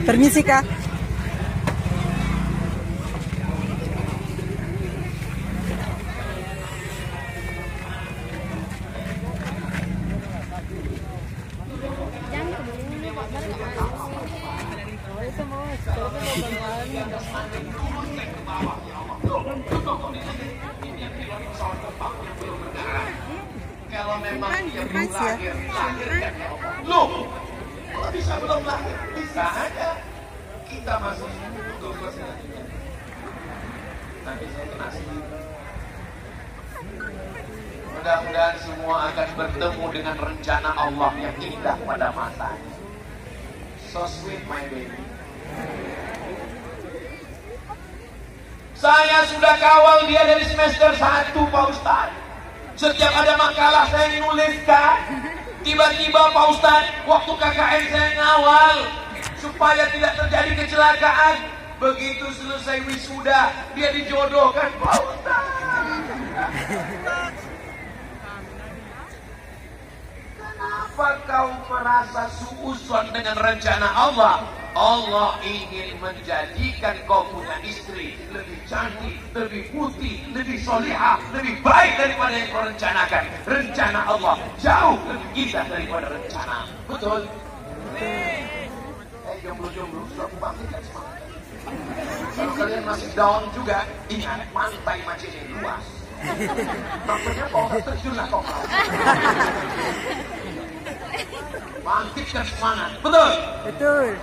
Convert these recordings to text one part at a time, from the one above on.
Permisi Kak. Kalau memang dia belum lahir, lahirkan ya Allah. Loh, kok bisa belum lahir? Bisa aja. Kita masih tunggu selanjutnya. Nanti saya kasih. Mudah-mudahan semua akan bertemu dengan rencana Allah yang indah pada masanya. So sweet my baby. Saya sudah kawal dia dari semester 1 Pak Ustadz. Setiap ada makalah saya nuliskan. Tiba-tiba Pak Ustadz, waktu KKN saya ngawal supaya tidak terjadi kecelakaan. Begitu selesai wisuda, dia dijodohkan Pak Ustadz. Kenapa kau merasa suudzon dengan rencana Allah? Allah ingin menjadikan kau punya istri lebih cantik, lebih putih, lebih solihah, lebih baik daripada yang kau rencanakan. Rencana Allah jauh lebih indah daripada rencana. Betul? Jomblo-jomblo sudah kubangkitkan semangat. Kalau kalian masih down juga, ingat pantai Macini luas. Takutnya kau terjun lah kau. Bangkitkan semangat. Betul? Betul.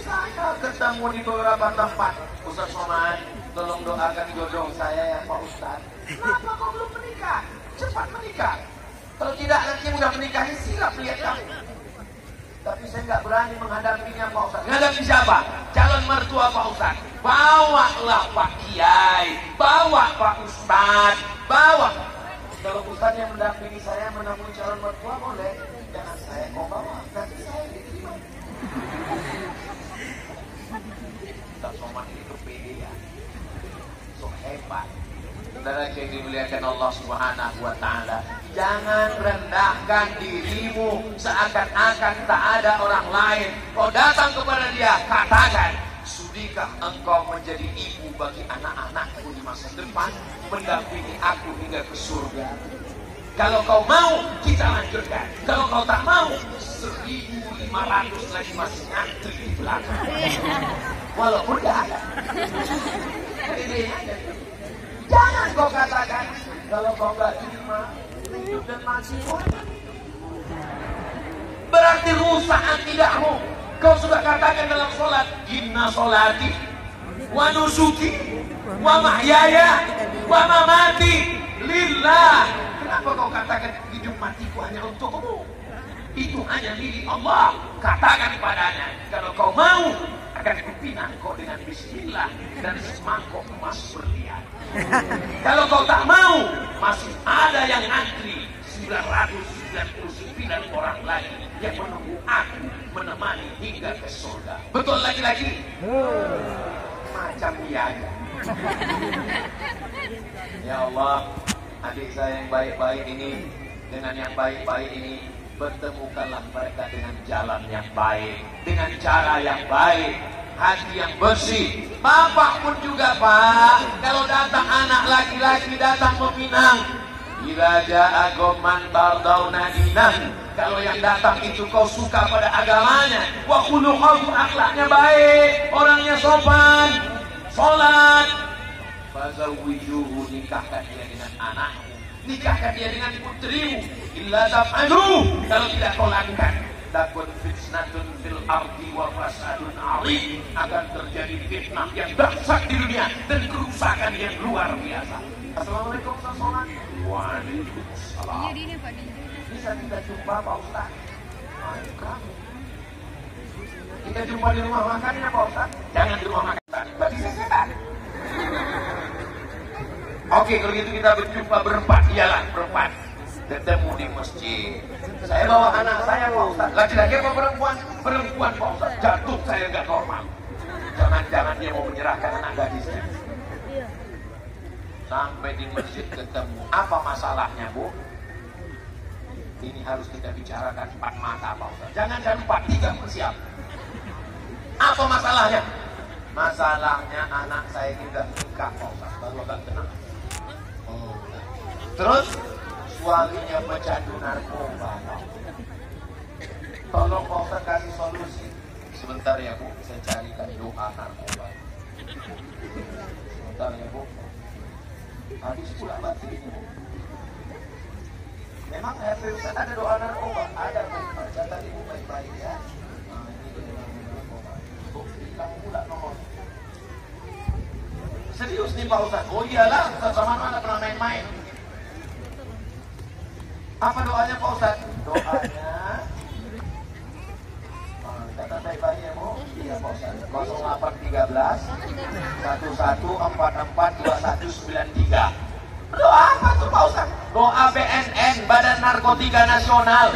Saya ketemu di beberapa tempat. Ustaz Somad, tolong doakan jodoh saya ya Pak Ustaz. Kenapa kau belum menikah? Cepat menikah. Kalau tidak nanti udah menikahi silap lihat kamu. Tapi saya nggak berani menghadapinya Pak Ustaz. Menghadapi siapa? Calon mertua Pak Ustaz. Bawalah Pak Kiai, bawa Pak Ustaz, bawa. Kalau Ustaz yang mendampingi saya menemui calon mertua boleh. Jangan saya kau bawa, nanti saya diterima. Ustaz Somad itu pede ya, so hebat. Saudara yang dimuliakan Allah Subhanahu wa Ta'ala, jangan rendahkan dirimu seakan-akan tak ada orang lain. Kau datang kepada dia, katakan, sudikah engkau menjadi ibu bagi anak-anakku di masa depan, mendampingi aku hingga ke surga? Kalau kau mau, kita lanjutkan. Kalau kau tak mau, 1.500 lagi masih ngantri di belakang. Walaupun gak ada. Jangan kau katakan, kalau kau gak terima, hidup dan mati berarti rusak akidahmu. Kau sudah katakan dalam sholat, inna sholati wa nusuki wa mahyaya wa mamati lillah. Kenapa kau katakan hidup matiku hanya untukmu? Itu hanya milik Allah. Katakan padanya, kalau kau mau, akan kupinang kau dengan bismillah dan semangkok emas berlian. Kalau kau tak mau, masih ada yang antri 999 orang lagi yang menunggu aku menemani hingga ke surga. Betul lagi-lagi? Macam biaya. Ya Allah, adik saya yang baik-baik ini dengan yang baik-baik ini, bertemukanlah mereka dengan jalan yang baik, dengan cara yang baik, hati yang bersih. Bapak pun juga Pak, kalau datang anak laki-laki datang meminang, bila ja'akum man tardawna dinan, kalau yang datang itu kau suka pada agamanya, wa khuluquhu, akhlaknya baik, orangnya sopan, sholat, fazawwijuhu, nikahkan dia dengan anakmu, nikahkan dia dengan putrimu. Illa taf'alu, kalau tidak kau lakukan, takun fitnatun fil ardi wa fasadun 'alim, akan terjadi fitnah yang dahsyat di dunia dan kerusakan yang luar biasa. Assalamualaikum warahmatullahi wabarakatuh. Waalaikumsalam. Bisa kita jumpa Pak Ustaz? Kita jumpa di rumah makan ya Pak Ustaz? Jangan di rumah makan, berarti saya setan. Oke, kalau gitu kita berjumpa berempat, iyalah berempat. Ketemu di masjid. Saya bawa anak saya Pak Ustaz. Laki-laki apa perempuan? Perempuan Pak Ustaz. Jatuh saya nggak normal. Jangan-jangan dia mau menyerahkan anak gadisnya. Sampai di masjid ketemu. Apa masalahnya Bu? Ini harus kita bicarakan 4 mata Pak Ustaz. Jangan 4, 3 pun siap. Apa masalahnya? Masalahnya anak saya juga nikah Pak Ustaz, baru agak tenang. Terus suaminya pecandu narkoba. Tolong Pak Ustaz kasih solusi. Sebentar ya Bu, saya carikan doa narkoba. Sebentar ya Bu. Habis pula batin ini Bu. Memang RP Ustaz ada doa narkoba? Ada Bu, baca tadi Bu baik-baik ya. Nah ini doa narkoba. Bu, hilang pula nomor. Serius nih Pak Ustaz? Oh iyalah, Ustaz sama mana pernah main-main. Apa doanya Pak Ustaz? Doanya kata baik-baik ya Bu. Iya Pak Ustaz. 0813 1144 2193. Doa apa tuh Pak Ustaz? Doa BNN, Badan Narkotika Nasional.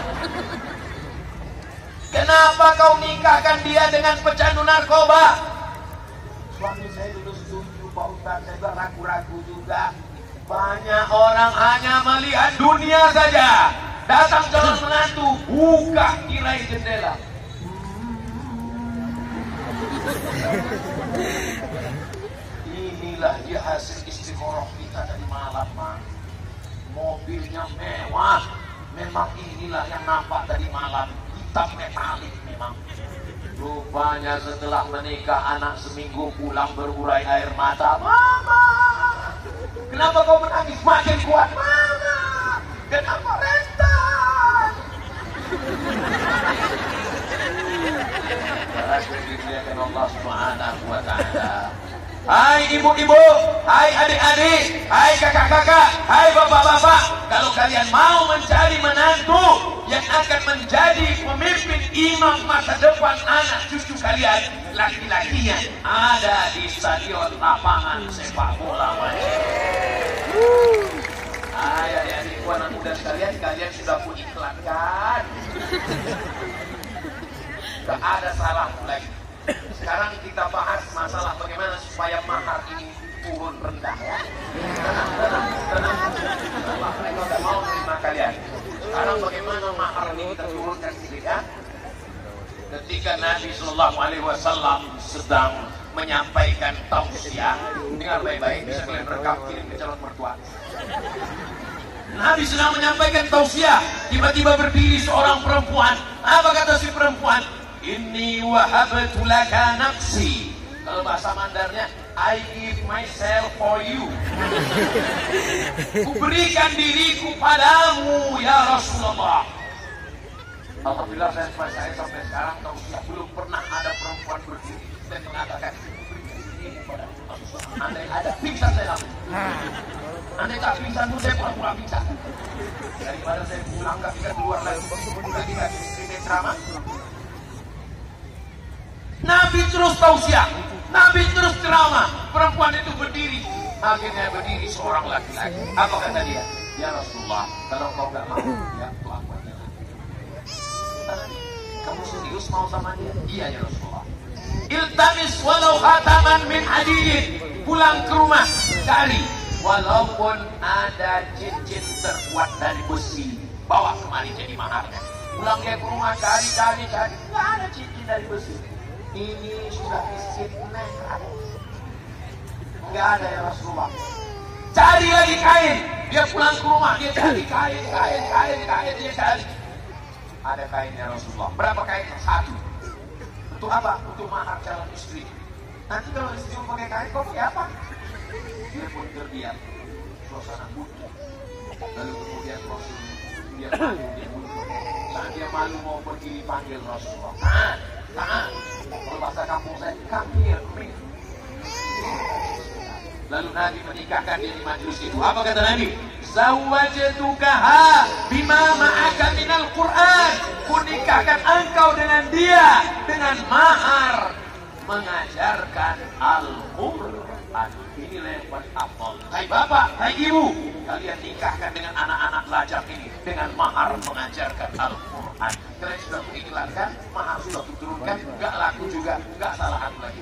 Kenapa kau nikahkan dia dengan pecandu narkoba? Suami saya dulu setuju Pak Ustaz, saya juga ragu-ragu juga. Banyak orang hanya melihat dunia saja. Datang calon menantu, buka tirai jendela. Inilah dia hasil istiqoroh kita dari malam, Mak. Mobilnya mewah. Memang inilah yang nampak tadi malam. Hitam metalik memang. Rupanya setelah menikah anak seminggu pulang berurai air mata. Mama, kenapa kau menangis makin kuat? Mama, kenapa rentan? Dimuliakan Allah Subhanahu wa Ta'ala. Hai ibu-ibu, hai adik-adik, hai kakak-kakak, hai bapak-bapak, kalau kalian mau mencari menantu yang akan menjadi pemimpin imam masa depan anak cucu kalian, laki-lakinya ada di stadion lapangan sepak bola Mancing. Hai adik-adik anak muda sekalian, kalian sudah pun iklankan. Gak ada salah lagi. Sekarang kita bahas masalah bagaimana supaya mahar ini turun rendah ya. Tenang. Mereka tidak mau terima kalian. Sekarang bagaimana mahar ini kita turunkan sedikit. Ketika Nabi Sallallahu Alaihi Wasallam sedang menyampaikan tausiah, dengar baik-baik, bisa kalian rekam kirim ke calon mertua. Nabi sedang menyampaikan tausiah, tiba-tiba berdiri seorang perempuan. Apa kata si perempuan? Inni wahabtu laka nafsi. Kalau bahasa Mandarnya, I give myself for you. Kuberikan diriku padamu ya Rasulullah. Alhamdulillah saya sampai sekarang belum pernah ada perempuan berdiri dan mengatakan diriku padamu. Andai ada pingsan saya langsung. Andai tak pingsan pun saya pura-pura pingsan. Daripada saya pulang gak bisa keluar lagi. Lagi ceramah. Nabi terus tausiah, Nabi terus ceramah. Perempuan itu berdiri. Akhirnya berdiri seorang laki-laki. Apa kata dia? Ya Rasulullah, kalau kau gak mau, ya kelakuannya. Kamu serius mau sama dia? Iya ya Rasulullah. Iltamis walau khataman min hadid. Pulang ke rumah, cari. Walaupun ada cincin terbuat dari besi, bawa kemari jadi maharnya. Pulang dia ke rumah, cari. Gak ada cincin dari besi. Ini sudah istiqnah. Enggak ada ya Rasulullah. Cari lagi kain. Dia pulang ke rumah, dia cari kain. Dia cari. Ada kain ya Rasulullah. Berapa kainnya? 1. Untuk apa? Untuk mahar calon istri. Nanti kalau istri mau pakai kain, kau pakai apa? Dia pun terdiam. Suasana bunyi. Lalu kemudian Rasul dia malu, dia mundur. Saat dia malu mau pergi dipanggil Rasulullah. Tahan. Kalau bahasa kampung saya, come here. Lalu Nabi menikahkan dia di majelis itu. Apa kata Nabi? Zawwajtukaha bima ma'aka minal Qur'an. Kunikahkan engkau dengan dia dengan mahar mengajarkan Al-Qur'an. Inilah yang paling afdal. Hai bapak, hai ibu, kalian nikahkan dengan anak-anak lajang ini dengan mahar mengajarkan Al-Qur'an. Kalian sudah mengiklankan, mahar sudah diturunkan, gak laku juga, gak salah lagi.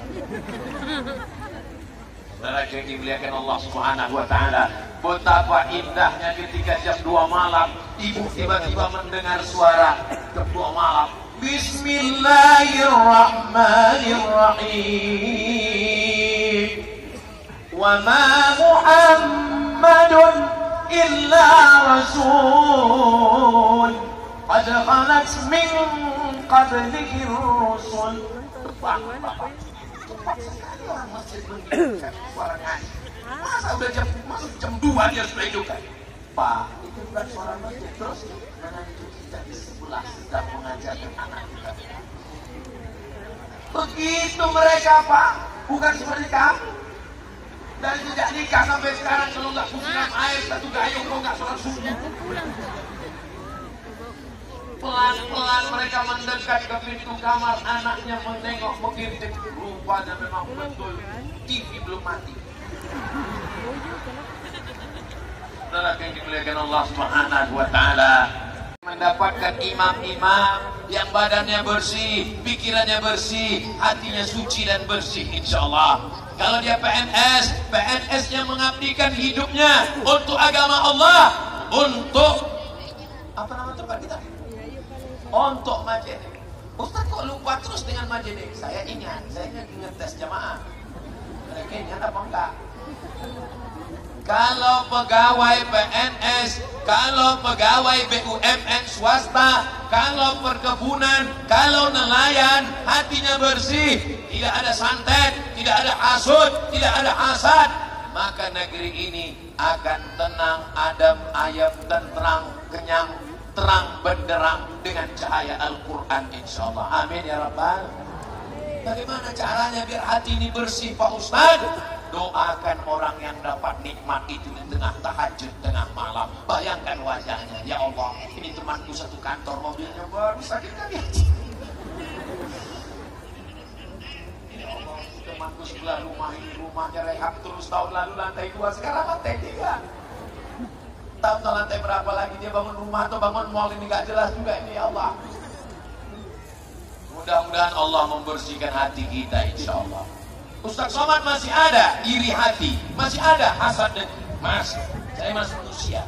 Saudara yang dimuliakan Allah Subhanahu wa Ta'ala, betapa indahnya ketika jam 2 malam ibu tiba-tiba mendengar suara jam 2 malam Bismillahirrahmanirrahim. Wa ma Muhammadun illa rasul qad khalat min qablihi rusul. Cepat sekali orang masjid menghidupkan suara nyanyi. Masa udah jam 2 dia sudah hidupkan? Pak, itu bukan suara masjid. Terus menantu kita di sebelah sedang mengajarkan anak kita. Begitu mereka, Pak, bukan seperti kamu. Dan sejak nikah sampai sekarang kalau nggak siram air satu gayung kalau nggak sholat subuh. Pelan-pelan mereka mendekat ke pintu kamar, anaknya menengok mengintip. Rupanya memang betul TV belum mati. Saudara yang dimuliakan Allah Subhanahu wa taala, mendapatkan imam-imam yang badannya bersih, pikirannya bersih, hatinya suci dan bersih insyaallah. Kalau dia PNS, PNS-nya mengabdikan hidupnya untuk agama Allah, untuk apa nama tempat kita? Untuk Majene. Ustaz kok lupa terus dengan Majene? Saya ingat ngetes jamaah. Mereka ingat apa enggak? Kalau pegawai PNS, kalau pegawai BUMN swasta, kalau perkebunan, kalau nelayan, hatinya bersih, tidak ada santet, tidak ada hasud, tidak ada hasad, maka negeri ini akan tenang, adem, ayem, tenteram, kenyang, terang benderang dengan cahaya Al-Quran insyaallah. Amin ya Rabbal. Bagaimana caranya biar hati ini bersih Pak Ustaz? Doakan orang yang dapat nikmat itu di tengah tahajud, tengah malam. Bayangkan wajahnya, ya Allah, ini temanku satu kantor, mobilnya baru, sakit kali hati. Ya Allah, temanku sebelah rumah ini, rumahnya rehab terus tahun lalu lantai 2, sekarang lantai 3. Tahu lantai berapa lagi dia bangun rumah atau bangun mall, ini gak jelas juga ini, ya Allah. Mudah-mudahan Allah membersihkan hati kita insyaallah. Ustaz Somad masih ada iri hati, masih ada hasad dan saya masih manusia.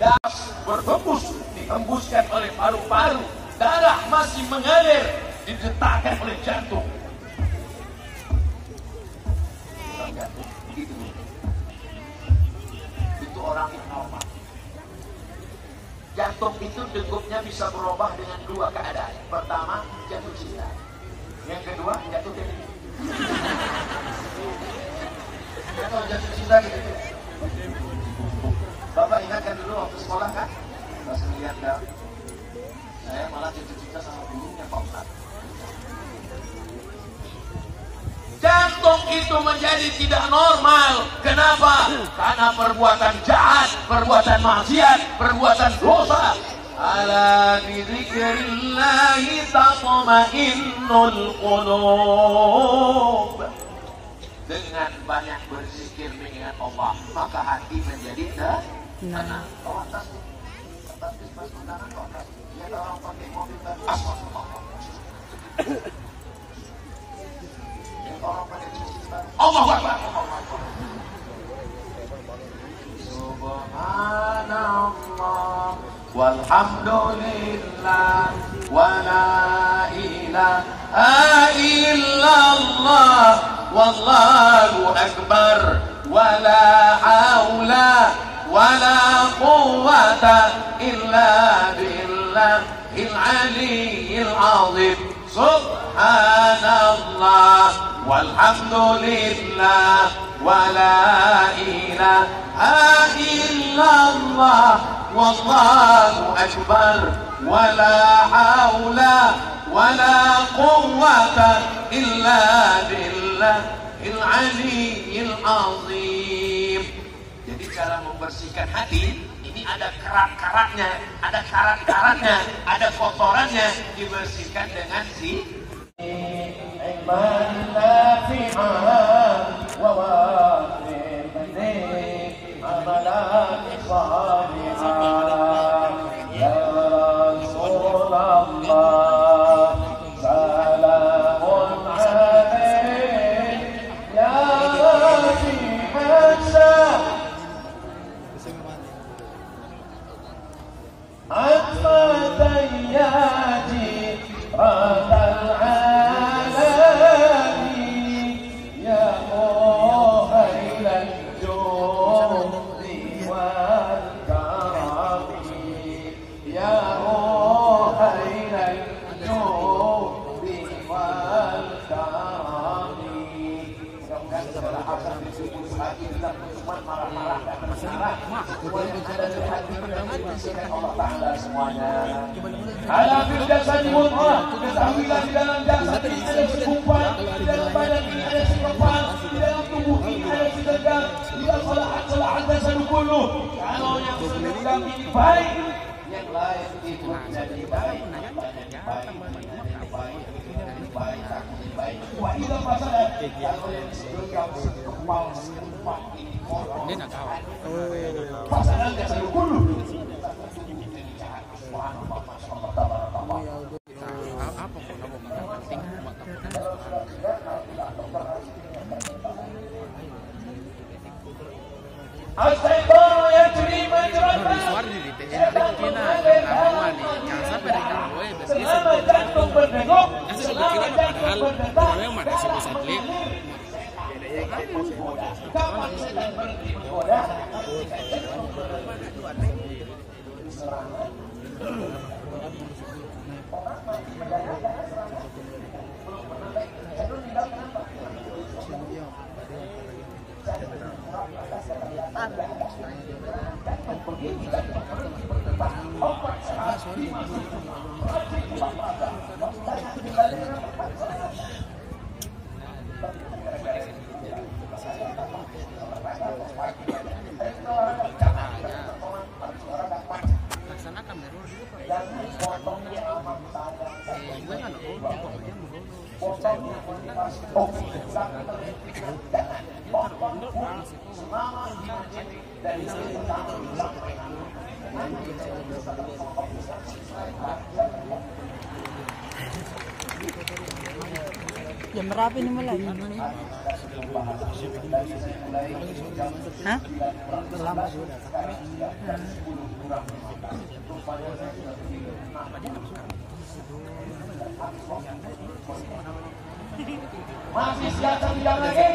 Darah berhembus, dihembuskan oleh paru-paru, darah masih mengalir, didetakkan oleh jantung. Itu orang yang normal. Jantung itu degupnya bisa berubah dengan 2 keadaan. Pertama, jatuh cinta. Yang kedua, jatuh tempat. Kalau jatuh cinta gitu. Bapak ingatkan dulu waktu sekolah kan? Pas melihat dah, saya malah jatuh cinta sama gurunya Pak Ustaz. Jantung itu menjadi tidak normal. Kenapa? Karena perbuatan jahat, perbuatan maksiat, perbuatan dosa. Ala bidzikrillahi tatma'innul qulub. Dengan banyak berzikir mengingat Allah, maka hati menjadi tenang. Kau atas pas undangan kau atas. Lihat orang pakai mobil baru. Lihat orang pakai cincin baru. Allahu Akbar. Subhanallah. Walhamdulillah wa la ilaha illallah wallahu akbar wa la haula wa la quwwata illa billahil aliyyil azim. Subhanallah walhamdulillah wa la ilaha illallah wallahu akbar wa la haula wa la quwwata illa billahil aliyyil azim. Jadi cara membersihkan hati ini ada kerat-keratnya, ada karat-karatnya, ada kotorannya, dibersihkan dengan si iman nafi'an wa wafirni amalan salihan ya Rasulullah salamun alaik ya Rafi'an أطفى ثياتي الجود والكرم يا روحين الجود والكرم. Mudah-mudahan segala hasrat di seluruh hati kita cuma marah-marah dan bersalah. Semua yang ada di hati kita dibersihkan Allah Ta'ala semuanya. Alam fil jasad mudghah, ketahuilah di dalam jasad ini ada segumpal, di dalam badan ini ada sekepal, di dalam tubuh ini ada segenggam. Jika salahat jasad kulluh. Kalau yang segenggam ini baik, yang lain ikut jadi baik. Baik. Wah, itu masalah. Kalau yang segenggam sekepal ini kotor. Ini nak tahu. Masalah jasad kulluh. Astaghfirullah ya terima selama jantung berdegup, selama jantung berdetak, kapan setan berhenti menggoda? Jam berapa ini mulai? Hah? Lama sudah. Masih siap satu jam lagi?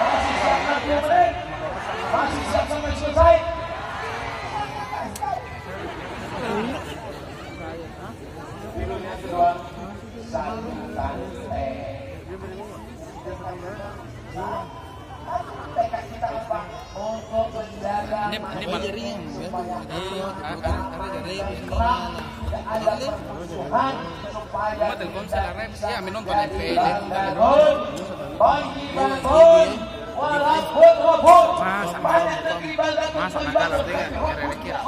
Masih siap 60 menit? Masih siap sampai selesai? Kedua, satu lantai. Tekad kita apa? Untuk menjaga ini telepon saya ya menonton Masa nakal artinya kira-kira